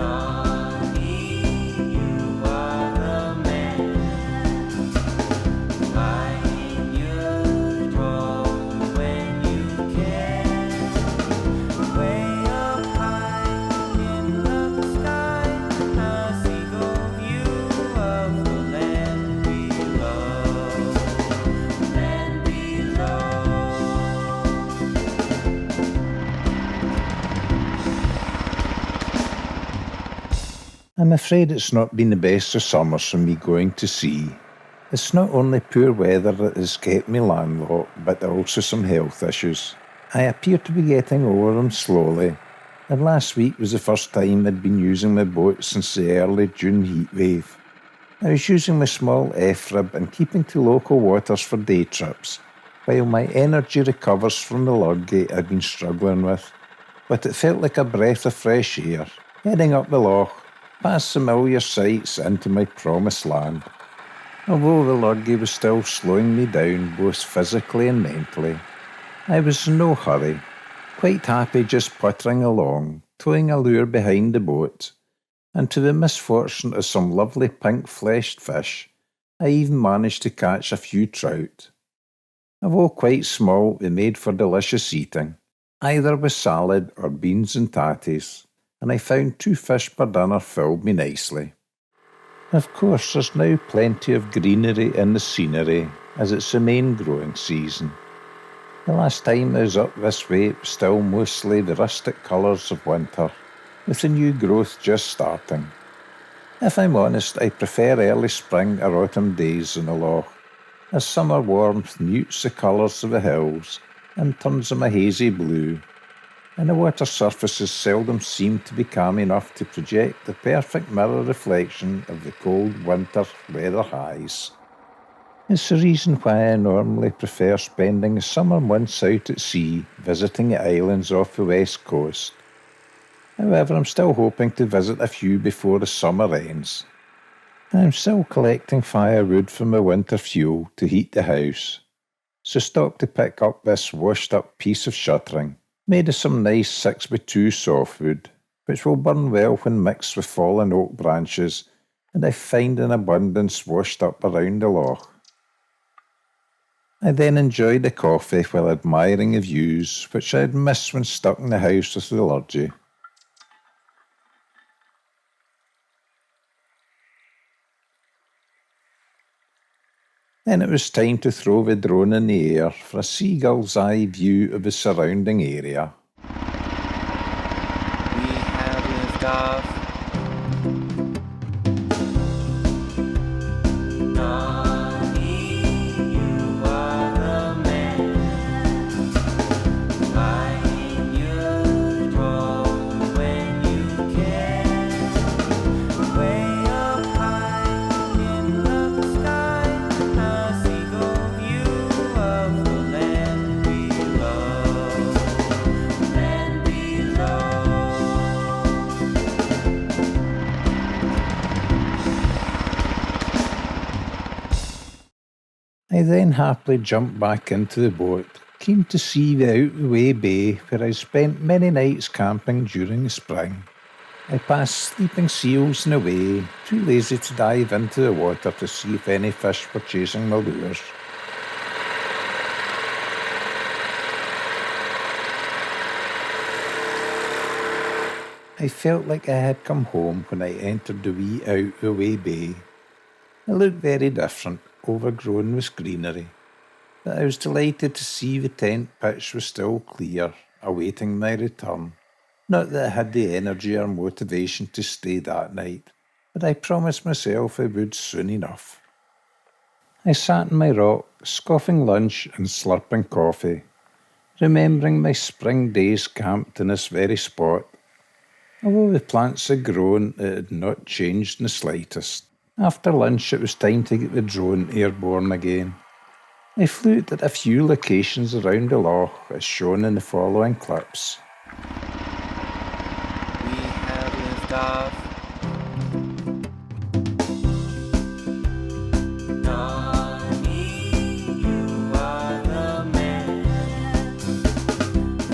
Donny, you are the man. Lying your throne when you can. Way up high in the sky, a seagull view of the land below. Land below. I'm afraid it's not been the best of summers for me going to sea. It's not only poor weather that has kept me landlocked, but also some health issues. I appear to be getting over them slowly, and last week was the first time I'd been using my boat since the early June heatwave. I was using my small F-rib and keeping to local waters for day trips, while my energy recovers from the lurgy I'd been struggling with. But it felt like a breath of fresh air, heading up the loch, past familiar sights into my promised land. Although the lurgy was still slowing me down both physically and mentally, I was in no hurry, quite happy just puttering along, towing a lure behind the boat, and to the misfortune of some lovely pink-fleshed fish, I even managed to catch a few trout. Although quite small, they made for delicious eating, either with salad or beans and tatties, and I found 2 fish per dinner filled me nicely. Of course, there's now plenty of greenery in the scenery, as it's the main growing season. The last time I was up this way, it was still mostly the rustic colours of winter, with the new growth just starting. If I'm honest, I prefer early spring or autumn days in the loch, as summer warmth mutes the colours of the hills and turns them a hazy blue, and the water surfaces seldom seem to be calm enough to project the perfect mirror reflection of the cold winter weather highs. It's the reason why I normally prefer spending the summer months out at sea, visiting the islands off the west coast. However, I'm still hoping to visit a few before the summer ends. I'm still collecting firewood for my winter fuel to heat the house, so stopped to pick up this washed-up piece of shuttering, made of some nice 6x2 softwood, which will burn well when mixed with fallen oak branches, and I find in abundance washed up around the loch. I then enjoyed the coffee while admiring the views, which I had missed when stuck in the house with the lurgy. Then it was time to throw the drone in the air for a seagull's eye view of the surrounding area. We have liftoff. Donny, you are the man. Lying your throne when you can. Way up high in the sky, a seagull view of the land below. Land below. I then happily jumped back into the boat, keen to see the out-the-way bay where I spent many nights camping during the spring. I passed sleeping seals in the way, too lazy to dive into the water to see if any fish were chasing my lures. I felt like I had come home when I entered the wee out-the-way bay. It looked very different, overgrown with greenery, but I was delighted to see the tent pitch was still clear, awaiting my return. Not that I had the energy or motivation to stay that night, but I promised myself I would soon enough. I sat in my rock, scoffing lunch and slurping coffee, remembering my spring days camped in this very spot. Although the plants had grown, it had not changed in the slightest. After lunch, it was time to get the drone airborne again. I flew it at a few locations around the loch, as shown in the following clips. We have liftoff. Donny, you are the man.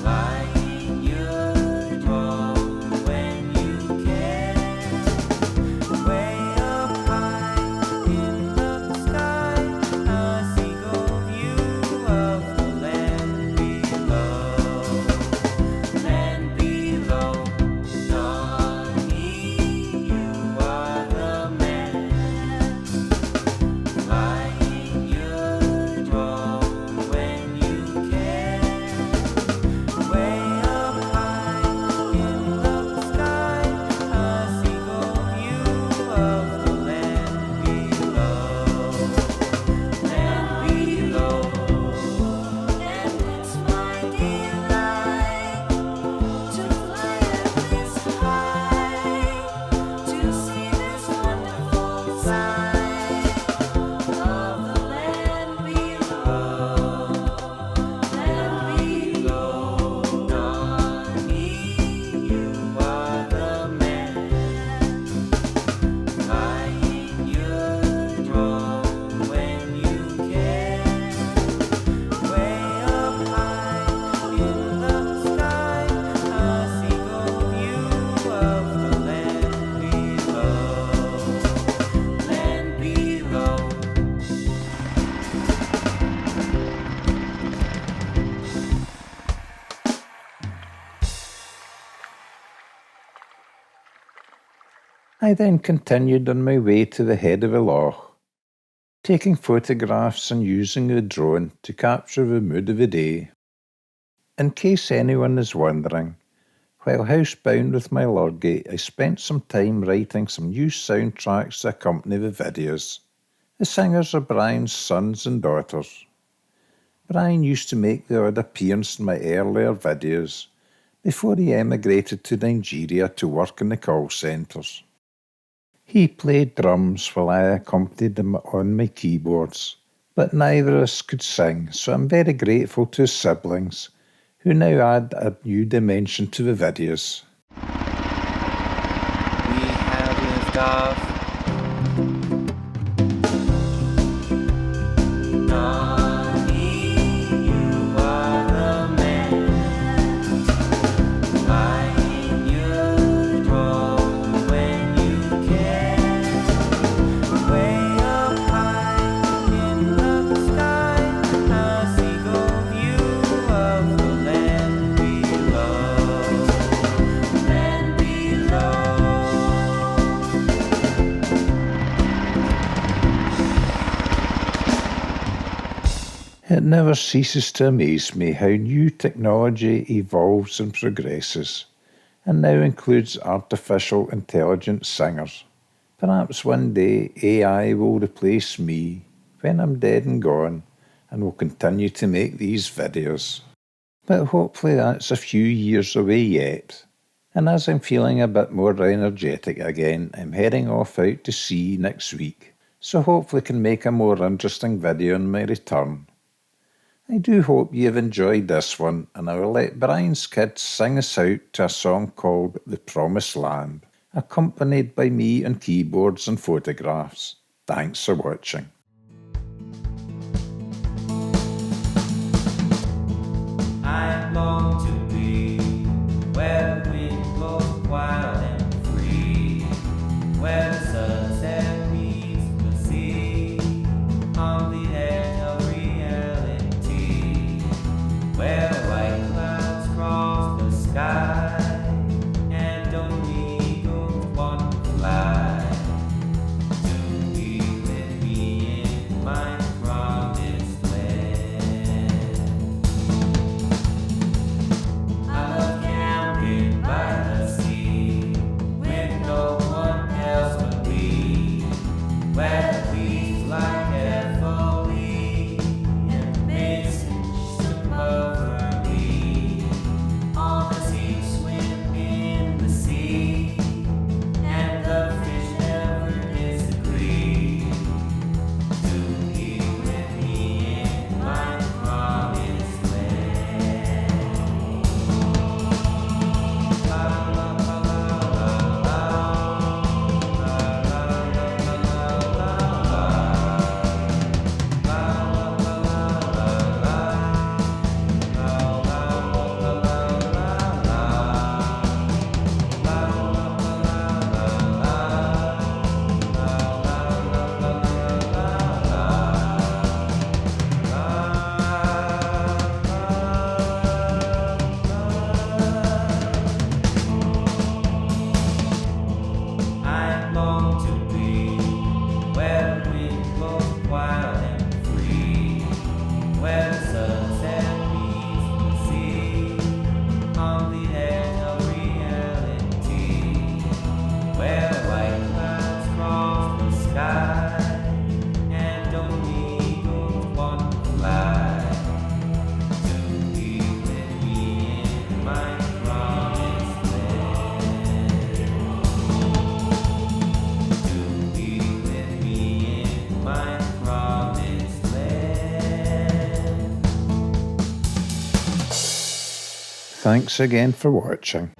Lying your throne when you can. I then continued on my way to the head of the loch, taking photographs and using the drone to capture the mood of the day. In case anyone is wondering, while housebound with my lurgy, I spent some time writing some new soundtracks to accompany the videos. The singers are Brian's sons and daughters. Brian used to make the odd appearance in my earlier videos before he emigrated to Nigeria to work in the call centres. He played drums while I accompanied him on my keyboards, but neither of us could sing, so I'm very grateful to his siblings, who now add a new dimension to the videos. We have lived off. Donny, you are the man. Lying your throne when you can. Way up high in the sky, a seagull view of the land below. Land below. It never ceases to amaze me how new technology evolves and progresses, and now includes artificial intelligence singers. Perhaps one day AI will replace me when I'm dead and gone, and will continue to make these videos. But hopefully that's a few years away yet. And as I'm feeling a bit more energetic again, I'm heading off out to sea next week, so hopefully can make a more interesting video on my return. I do hope you've enjoyed this one, and I will let Brian's kids sing us out to a song called The Promised Land, accompanied by me on keyboards and photographs. Thanks for watching. I long to be where the wind blows wild and free, where the sunset meets the sea, on the edge of reality, where white clouds cross the sky, and only eagles want to fly to be with me in my promised land. I love camping by the sea, with no one else but me, where the breeze like carefully, and the mist just cover me. All the seas swim in the sea, and the fish never disagree to be with me in my promised land. I long to be where the wind blows wild and free, where the sunset meets the sea, on the edge of reality, where white clouds cross the sky, and only eagles want to fly to be with me in my promised land. To be with me in my promised land. Thanks again for watching.